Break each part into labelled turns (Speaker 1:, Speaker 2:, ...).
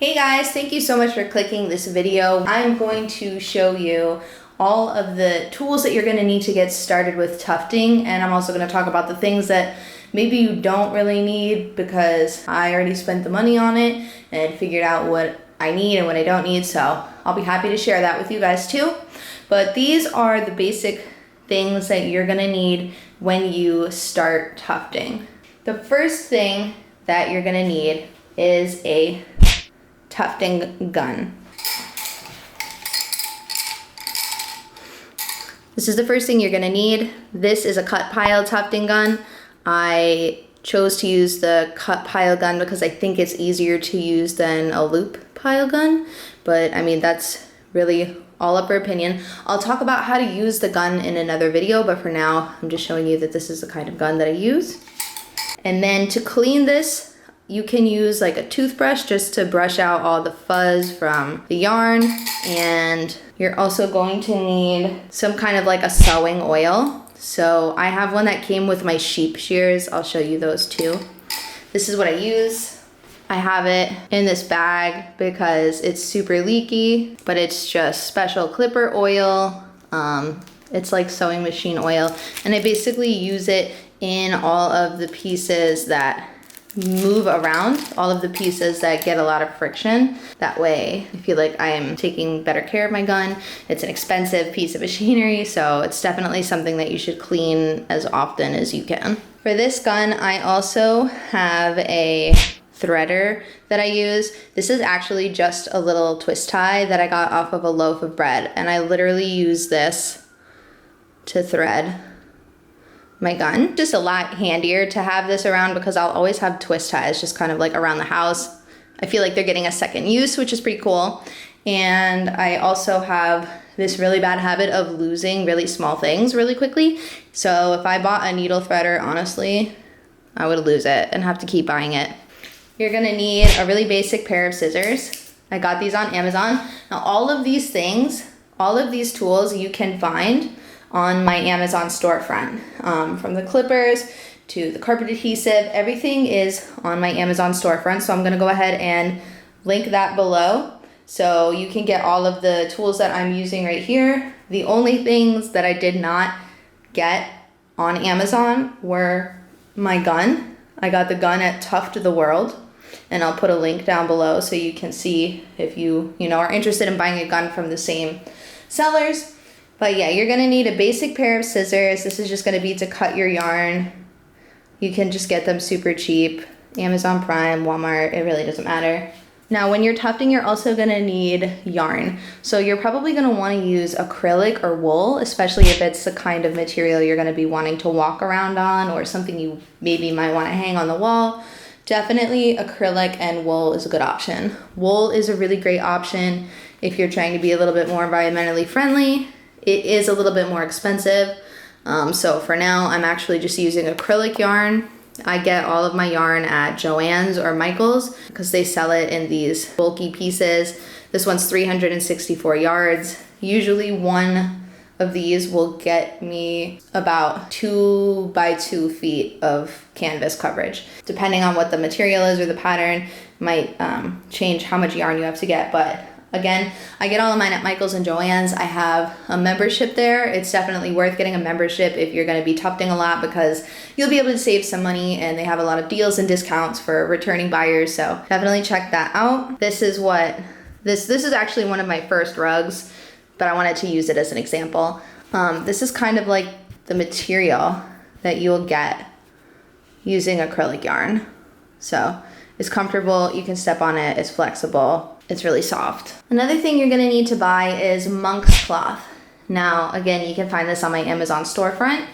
Speaker 1: Hey guys, thank you so much for clicking this video. I'm going to show you all of the tools that you're going to need to get started with tufting, and I'm also going to talk about the things that maybe you don't really need because I already spent the money on it and figured out what I need and what I don't need, so I'll be happy to share that with you guys too. But these are the basic things that you're going to need when you start tufting. The first thing that you're going to need is a tufting gun. This is the first thing you're gonna need. This is a cut pile tufting gun. I chose to use the cut pile gun because I think it's easier to use than a loop pile gun, but I mean, that's really all up for opinion. I'll talk about how to use the gun in another video, but for now, I'm just showing you that this is the kind of gun that I use. And then to clean this, you can use like a toothbrush just to brush out all the fuzz from the yarn. And you're also going to need some kind of like a sewing oil. So I have one that came with my sheep shears. I'll show you those too. This is what I use. I have it in this bag because it's super leaky, but it's just special clipper oil. It's like sewing machine oil. And I basically use it in all of the pieces that move around, all of the pieces that get a lot of friction. That way I feel like I am taking better care of my gun. It's an expensive piece of machinery, so it's definitely something that you should clean as often as you can. For this gun, I also have a threader that I use. This is actually just a little twist tie that I got off of a loaf of bread, and I literally use this to thread my gun. Just a lot handier to have this around because I'll always have twist ties just kind of like around the house. I feel like they're getting a second use, which is pretty cool. And I also have this really bad habit of losing really small things really quickly. So if I bought a needle threader, honestly, I would lose it and have to keep buying it. You're gonna need a really basic pair of scissors. I got these on Amazon. Now all of these things, all of these tools you can find on my Amazon storefront. From the clippers to the carpet adhesive, everything is on my Amazon storefront. So I'm gonna go ahead and link that below so you can get all of the tools that I'm using right here. The only things that I did not get on Amazon were my gun. I got the gun at Tuft the World, and I'll put a link down below so you can see if you are interested in buying a gun from the same sellers. But yeah, you're gonna need a basic pair of scissors. This is just gonna be to cut your yarn. You can just get them super cheap. Amazon Prime, Walmart, it really doesn't matter. Now when you're tufting, you're also gonna need yarn. So you're probably gonna wanna use acrylic or wool, especially if it's the kind of material you're gonna be wanting to walk around on or something you maybe might wanna hang on the wall. Definitely acrylic and wool is a good option. Wool is a really great option if you're trying to be a little bit more environmentally friendly. It is a little bit more expensive. So for now, I'm actually just using acrylic yarn. I get all of my yarn at Joann's or Michael's because they sell it in these bulky pieces. This one's 364 yards. Usually one of these will get me about 2 by 2 feet of canvas coverage. Depending on what the material is or the pattern, might change how much yarn you have to get, but again, I get all of mine at Michael's and Joann's. I have a membership there. It's definitely worth getting a membership if you're gonna be tufting a lot because you'll be able to save some money and they have a lot of deals and discounts for returning buyers. So definitely check that out. This is this is actually one of my first rugs, but I wanted to use it as an example. This is kind of like the material that you'll get using acrylic yarn. So it's comfortable, you can step on it, it's flexible. It's really soft. Another thing you're gonna need to buy is monk's cloth. Now, again, you can find this on my Amazon storefront.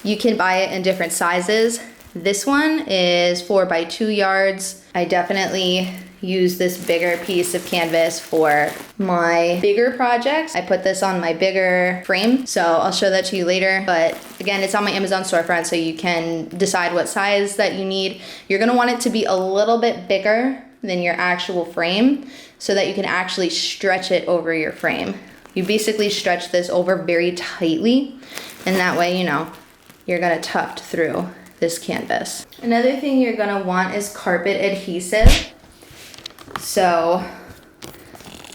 Speaker 1: You can buy it in different sizes. This one is 4 by 2 yards. I definitely use this bigger piece of canvas for my bigger projects. I put this on my bigger frame, so I'll show that to you later. But again, it's on my Amazon storefront, so you can decide what size that you need. You're gonna want it to be a little bit bigger than your actual frame so that you can actually stretch it over your frame. You basically stretch this over very tightly, and that way, you're gonna tuft through this canvas. Another thing you're gonna want is carpet adhesive. So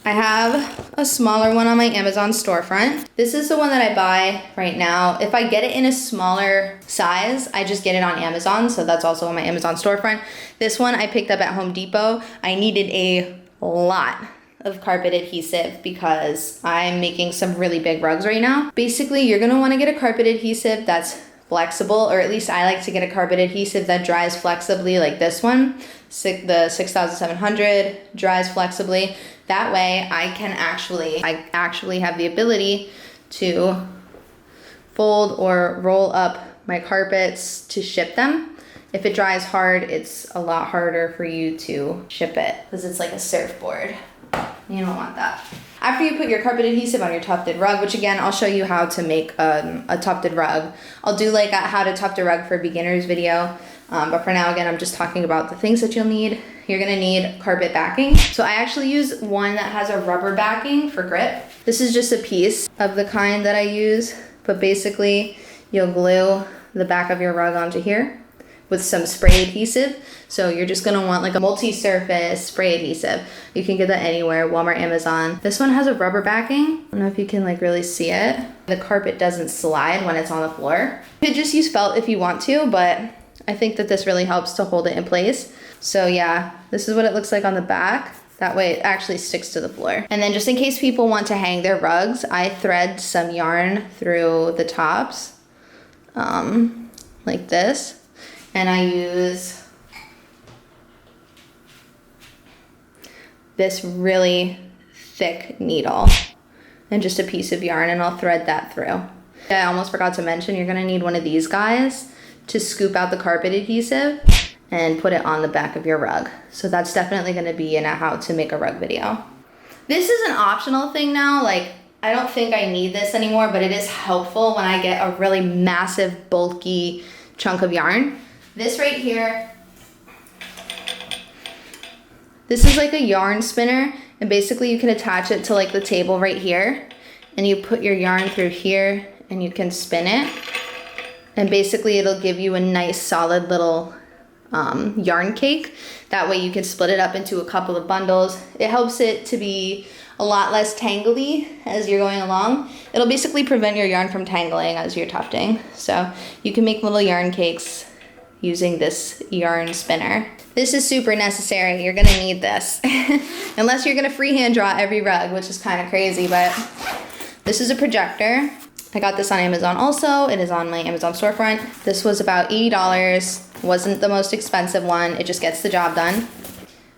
Speaker 1: I have a smaller one on my Amazon storefront. This is the one that I buy right now. If I get it in a smaller size, I just get it on Amazon. So that's also on my Amazon storefront. This one I picked up at Home Depot. I needed a lot of carpet adhesive because I'm making some really big rugs right now. Basically, you're gonna wanna get a carpet adhesive that's flexible, or at least I like to get a carpet adhesive that dries flexibly like this one. The 6700 dries flexibly. That way I actually have the ability to fold or roll up my carpets to ship them. If it dries hard, it's a lot harder for you to ship it because it's like a surfboard. You don't want that. After you put your carpet adhesive on your tufted rug, which again, I'll show you how to make a tufted rug. I'll do like a how to tuft a rug for beginners video. But for now, again, I'm just talking about the things that you'll need. You're gonna need carpet backing. So I actually use one that has a rubber backing for grip. This is just a piece of the kind that I use, but basically you'll glue the back of your rug onto here with some spray adhesive. So you're just gonna want like a multi-surface spray adhesive. You can get that anywhere, Walmart, Amazon. This one has a rubber backing. I don't know if you can like really see it. The carpet doesn't slide when it's on the floor. You could just use felt if you want to, but I think that this really helps to hold it in place. So yeah, this is what it looks like on the back. That way it actually sticks to the floor. And then just in case people want to hang their rugs, I thread some yarn through the tops, like this. And I use this really thick needle and just a piece of yarn, and I'll thread that through. I almost forgot to mention, you're gonna need one of these guys to scoop out the carpet adhesive and put it on the back of your rug. So that's definitely gonna be in a how to make a rug video. This is an optional thing now. Like, I don't think I need this anymore, but it is helpful when I get a really massive, bulky chunk of yarn. This right here, this is like a yarn spinner, and basically you can attach it to like the table right here, and you put your yarn through here and you can spin it. And basically it'll give you a nice solid little yarn cake. That way you can split it up into a couple of bundles. It helps it to be a lot less tangly as you're going along. It'll basically prevent your yarn from tangling as you're tufting. So you can make little yarn cakes using this yarn spinner. This is super necessary. You're gonna need this. Unless you're gonna freehand draw every rug, which is kind of crazy, but this is a projector. I got this on Amazon also. It is on my Amazon storefront. This was about $80. Wasn't the most expensive one. It just gets the job done.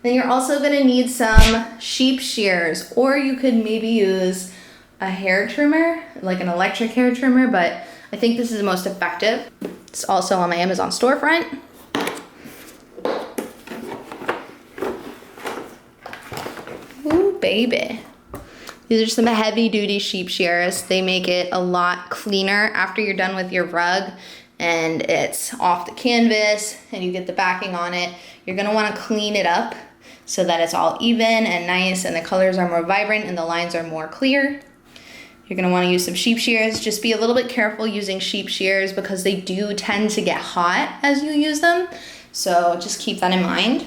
Speaker 1: Then you're also gonna need some sheep shears, or you could maybe use a hair trimmer, like an electric hair trimmer, but I think this is the most effective. It's also on my Amazon storefront. Ooh, baby. These are some heavy duty sheep shears. They make it a lot cleaner after you're done with your rug and it's off the canvas and you get the backing on it. You're gonna wanna clean it up so that it's all even and nice and the colors are more vibrant and the lines are more clear. You're gonna wanna use some sheep shears. Just be a little bit careful using sheep shears because they do tend to get hot as you use them. So just keep that in mind.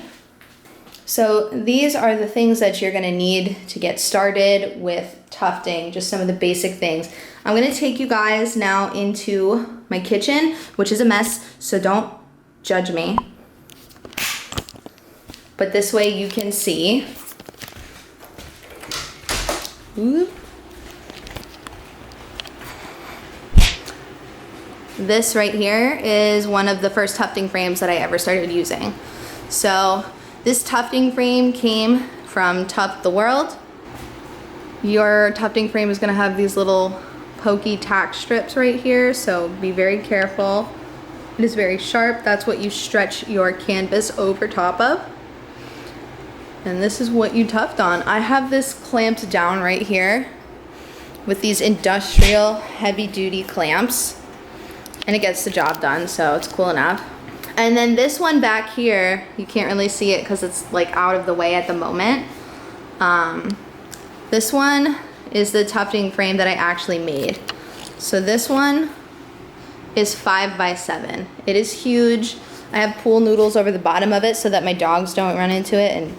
Speaker 1: So these are the things that you're gonna need to get started with tufting, just some of the basic things. I'm gonna take you guys now into my kitchen, which is a mess, so don't judge me. But this way you can see. Ooh. This right here is one of the first tufting frames that I ever started using. So this tufting frame came from Tuft the World. Your tufting frame is gonna have these little pokey tack strips right here, so be very careful. It is very sharp. That's what you stretch your canvas over top of. And this is what you tuft on. I have this clamped down right here with these industrial heavy duty clamps, and it gets the job done, so it's cool enough. And then this one back here, you can't really see it because it's like out of the way at the moment. This one is the tufting frame that I actually made. So this one is 5 by 7. It is huge. I have pool noodles over the bottom of it so that my dogs don't run into it and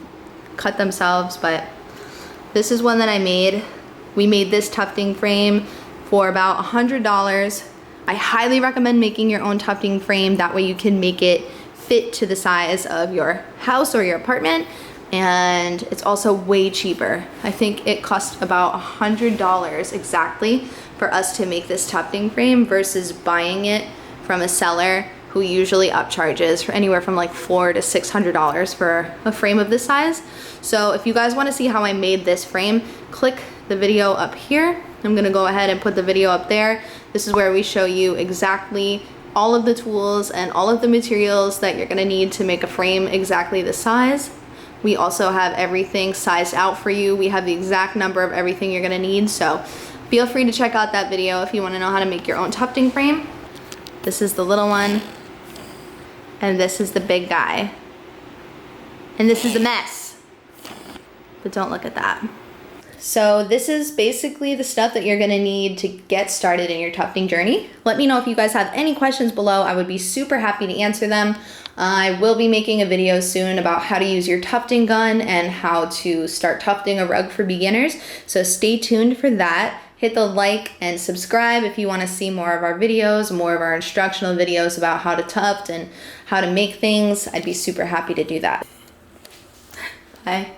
Speaker 1: cut themselves, but this is one that I made. We made this tufting frame for about $100. I highly recommend making your own tufting frame. That way you can make it fit to the size of your house or your apartment, and it's also way cheaper. I think it cost about $100 exactly for us to make this tufting frame versus buying it from a seller who usually upcharges for anywhere from like $400 to $600 for a frame of this size. So if you guys want to see how I made this frame, click the video up here. I'm gonna go ahead and put the video up there. This is where we show you exactly all of the tools and all of the materials that you're gonna need to make a frame exactly the size. We also have everything sized out for you. We have the exact number of everything you're gonna need, so feel free to check out that video if you wanna know how to make your own tufting frame. This is the little one, and this is the big guy. And this is a mess, but don't look at that. So this is basically the stuff that you're gonna need to get started in your tufting journey. Let me know if you guys have any questions below. I would be super happy to answer them. I will be making a video soon about how to use your tufting gun and how to start tufting a rug for beginners. So stay tuned for that. Hit the like and subscribe if you want to see more of our videos, more of our instructional videos about how to tuft and how to make things. I'd be super happy to do that. Bye.